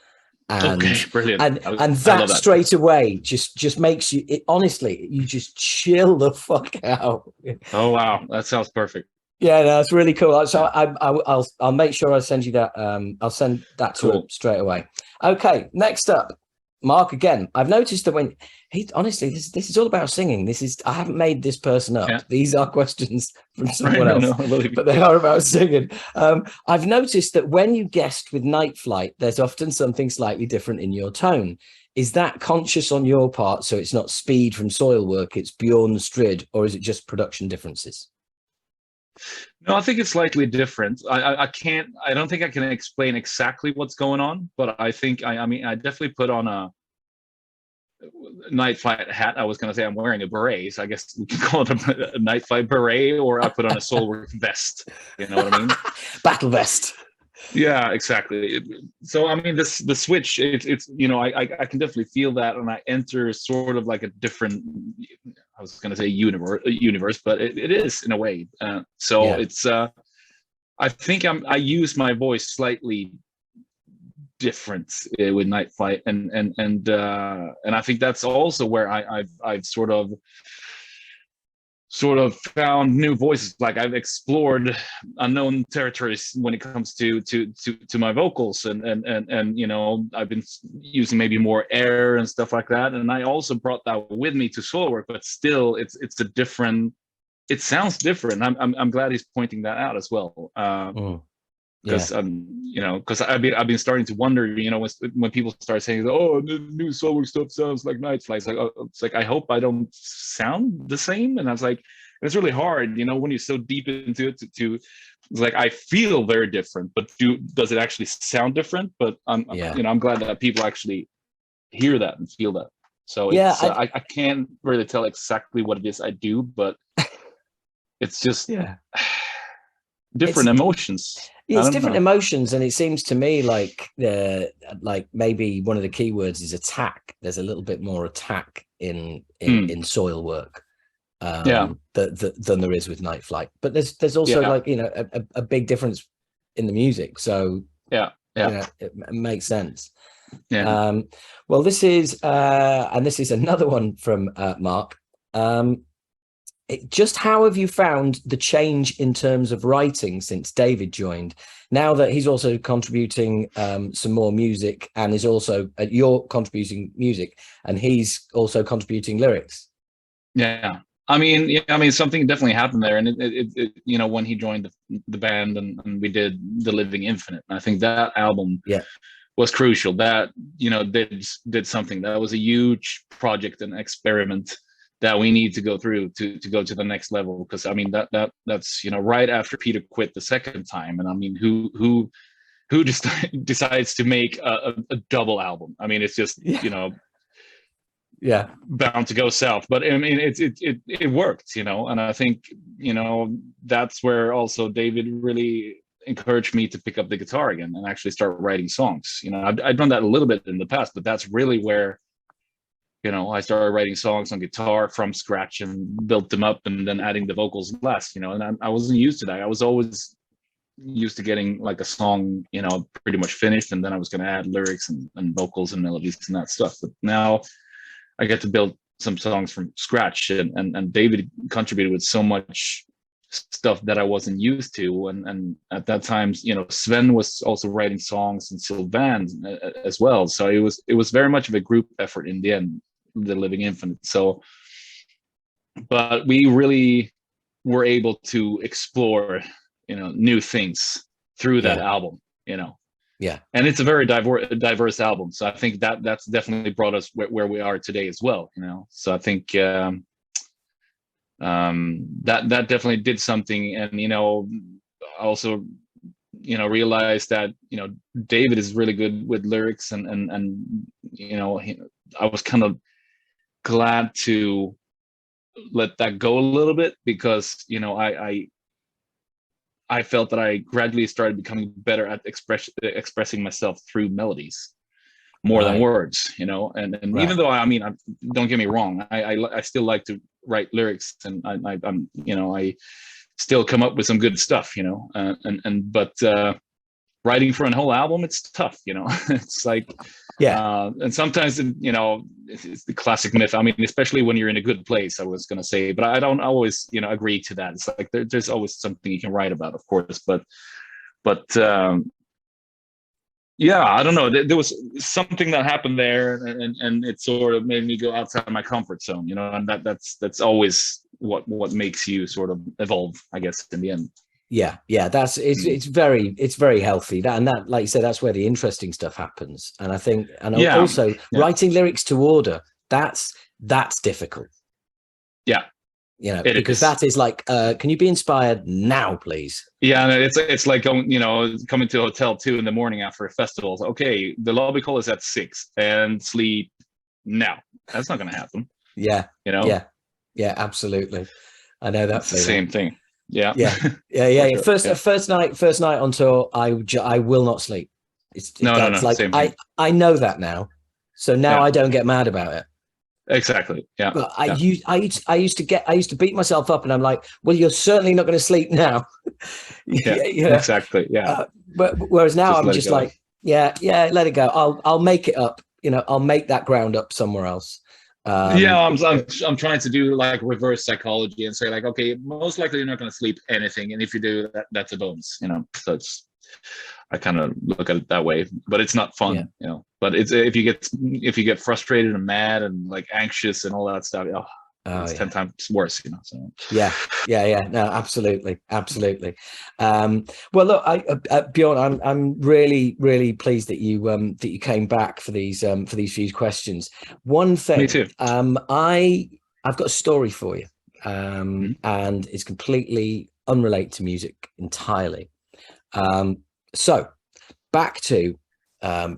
and brilliant. And that straight away just makes you. Honestly, you just chill the fuck out. Oh wow, that sounds perfect. Yeah, no, it's really cool. So I'll make sure I send you that. I'll send that to her straight away. Okay, next up, Mark again. I've noticed that when this is all about singing. I haven't made this person up. Yeah. These are questions from someone else, but they are about singing. I've noticed that when you guest with Night Flight, there's often something slightly different in your tone. Is that conscious on your part? So it's not Speed from Soilwork, it's Bjorn Strid, or is it just production differences? No, I think it's slightly different. I don't think I can explain exactly what's going on, but I think I definitely put on a Night Flight hat. I was going to say I'm wearing a beret, so I guess we can call it a Night Flight beret, or I put on a Soilwork vest. You know what I mean? Battle vest. Yeah, exactly. So I mean, the switch, it's I can definitely feel that, and I enter sort of like a different, I was going to say universe, but it is in a way. It's I think I use my voice slightly different with Night Flight, and I think that's also where I've sort of found new voices. Like I've explored unknown territories when it comes to my vocals, and I've been using maybe more air and stuff like that, and I also brought that with me to Soilwork, but still it sounds different. I'm glad he's pointing that out as well, because because I've been starting to wonder, when people start saying, oh, the new Soilwork stuff sounds like Night Flight, it's like I hope I don't sound the same. And I was like, it's really hard, when you're so deep into it to it's like I feel very different, but does it actually sound different? But I'm glad that people actually hear that and feel that. So I can't really tell exactly what it is I do, but it's just different emotions. It's different emotions, and it seems to me like maybe one of the key words is attack. There's a little bit more attack in Soilwork than there is with Night Flight. But there's also a big difference in the music. So it makes sense. Yeah. Well, this is another one from Mark. Just how have you found the change in terms of writing since David joined? Now that he's also contributing some more music, and is also you're contributing music, and he's also contributing lyrics. Yeah, I mean, something definitely happened there, and it when he joined the band, and we did The Living Infinite, and I think that album was crucial. That did something. That was a huge project and experiment that we need to go through to go to the next level, because I mean that's right after Peter quit the second time, and I mean who just decides to make a double album? I mean, it's just bound to go south, but I mean it worked, and I think that's where also David really encouraged me to pick up the guitar again and actually start writing songs. I've done that a little bit in the past, but that's really where I started writing songs on guitar from scratch and built them up, and then adding the vocals last, and I wasn't used to that. I was always used to getting like a song, pretty much finished, and then I was going to add lyrics and vocals and melodies and that stuff. But now I get to build some songs from scratch, and David contributed with so much stuff that I wasn't used to, and at that time, you know, Sven was also writing songs and Sylvain as well, so it was very much of a group effort in the end, The Living Infinite. So, but we really were able to explore, you know, new things through that album, you know. Yeah, and it's a very diverse album, so I think that's definitely brought us where we are today as well, you know. So I think that definitely did something. And, you know, I also, you know, realized that, you know, David is really good with lyrics, and you know, I was kind of glad to let that go a little bit, because, you know, I felt that I gradually started becoming better at expressing myself through melodies more than words, you know. And even though, I mean, don't get me wrong, I still like to write lyrics, and I'm, you know, I still come up with some good stuff, you know. But writing for a whole album, it's tough, you know. It's like, and sometimes, you know, it's the classic myth. I mean, especially when you're in a good place, I was going to say, but I don't always, you know, agree to that. It's like there's always something you can write about, of course, but yeah, I don't know. There was something that happened there, and it sort of made me go outside my comfort zone, you know. And that's always what makes you sort of evolve, I guess, in the end. Yeah, that's it's very healthy. That, like you said, that's where the interesting stuff happens. And I think, and also writing lyrics to order, that's difficult. Yeah, you know, because that is like, can you be inspired now, please? Yeah, it's like going, you know, coming to a hotel 2 a.m. after a festival. Okay, the lobby call is at 6, and sleep now. That's not going to happen. Yeah, you know. Yeah, absolutely. I know that. It's the same thing. Yeah. Sure. First night on tour, I will not sleep. No. Like, I know that now, so now I don't get mad about it. Exactly. Yeah. But I used to beat myself up, and I'm like, well, you're certainly not going to sleep now. Exactly. Yeah. But whereas now I'm just like, let it go. I'll make it up. You know, I'll make that ground up somewhere else. I'm trying to do like reverse psychology and say like, okay, most likely you're not going to sleep anything, and if you do, that's a bonus, you know. So I kind of look at it that way, but it's not fun, you know. But it's if you get frustrated and mad and like anxious and all that stuff, it's 10 times worse, you know. So no, absolutely. Well, look, Bjorn, I'm really pleased that you came back for these few questions. One thing, me too. I've got a story for you, and it's completely unrelated to music entirely. So back to,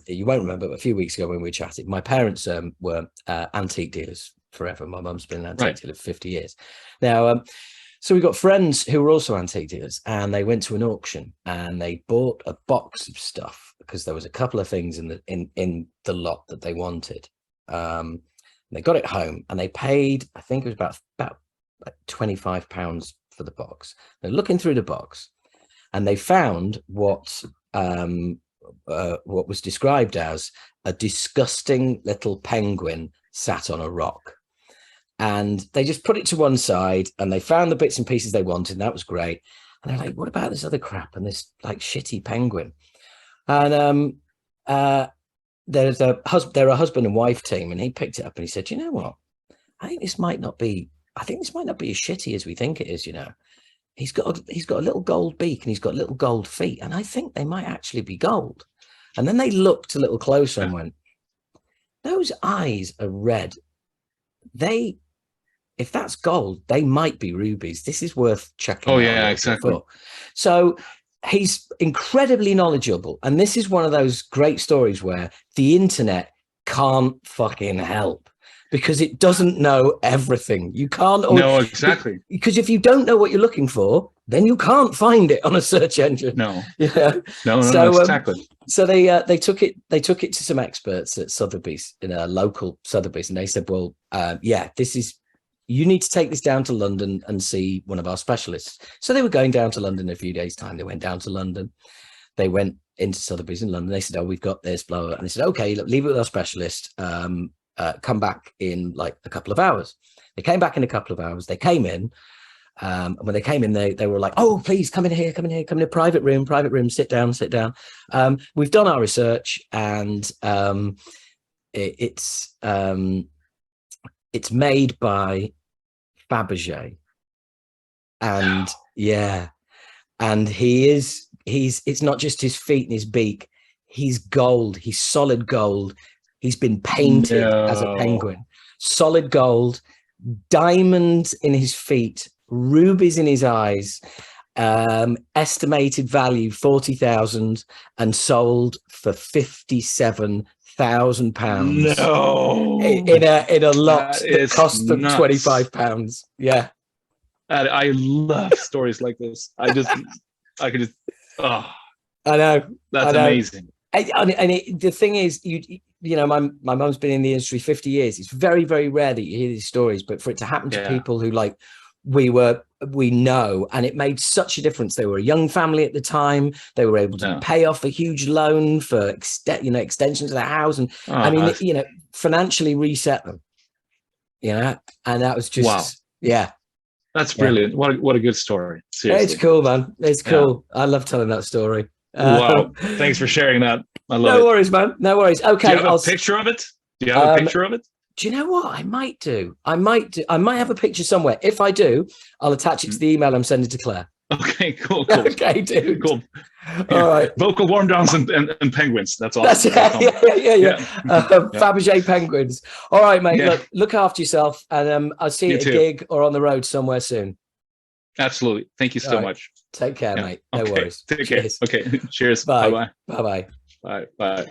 you won't remember, but a few weeks ago when we chatted, my parents were antique dealers forever. My mum's been an antique dealer for 50 years. Now, so we got friends who were also antique dealers, and they went to an auction and they bought a box of stuff because there was a couple of things in the lot that they wanted. They got it home and they paid, I think it was about £25 for the box. They're looking through the box, and they found what was described as a disgusting little penguin sat on a rock. And they just put it to one side, and they found the bits and pieces they wanted, and that was great. And they're like, what about this other crap and this like shitty penguin? And they're a husband and wife team, and he picked it up and he said, you know what? I think this might not be as shitty as we think it is, you know. He's got a little gold beak, and he's got little gold feet, and I think they might actually be gold. And then they looked a little closer and went, those eyes are red. If that's gold, they might be rubies. This is worth checking out. Oh yeah, exactly. So he's incredibly knowledgeable, and this is one of those great stories where the internet can't fucking help, because it doesn't know everything. You can't. No, exactly. Because if you don't know what you're looking for, then you can't find it on a search engine. No. Yeah. No, exactly. So they took it to some experts at Sotheby's, in a local Sotheby's, and they said, well, you need to take this down to London and see one of our specialists. So they were going down to London in a few days' time. They went down to London. They went into Sotheby's in London. They said, oh, we've got this, blah, blah. And they said, okay, look, leave it with our specialist. come back in like a couple of hours. They came back in a couple of hours. They came in. And when they came in, they were like, "Oh, please come in here, come in a private room, sit down. We've done our research, and it's made by Fabergé, and and he's it's not just his feet and his beak. He's gold. He's solid gold. He's been painted as a penguin, solid gold, diamonds in his feet, rubies in his eyes, estimated value 40,000, and sold for £57,000. No, in a lot that cost them nuts. £25. Yeah, I love stories like this. I could just. Oh, I know. That's amazing. The thing is, you know, my mum's been in the industry 50 years. It's very, very rare that you hear these stories, but for it to happen to people who like we know, and it made such a difference. They were a young family at the time. They were able to pay off a huge loan for extensions of the house, and I mean, you know, financially reset them. You know, and that was just that's brilliant. What a good story. Seriously, it's cool, man. It's cool. I love telling that story. Wow, thanks for sharing that. I love it. No worries, man. No worries. Okay, do you have a picture of it? Do you have a picture of it? Do you know what? I might have a picture somewhere. If I do, I'll attach it to the email I'm sending to Claire. Okay, cool. Okay, dude. Cool. All right. Vocal warm downs and penguins. That's all. Yeah. Fabergé penguins. All right, mate. Look after yourself, and I'll see you at a gig or on the road somewhere soon. Absolutely. Thank you so much. Take care, mate. No worries. Take care. Okay. Cheers. Bye. Bye-bye. Bye-bye. Bye. Bye.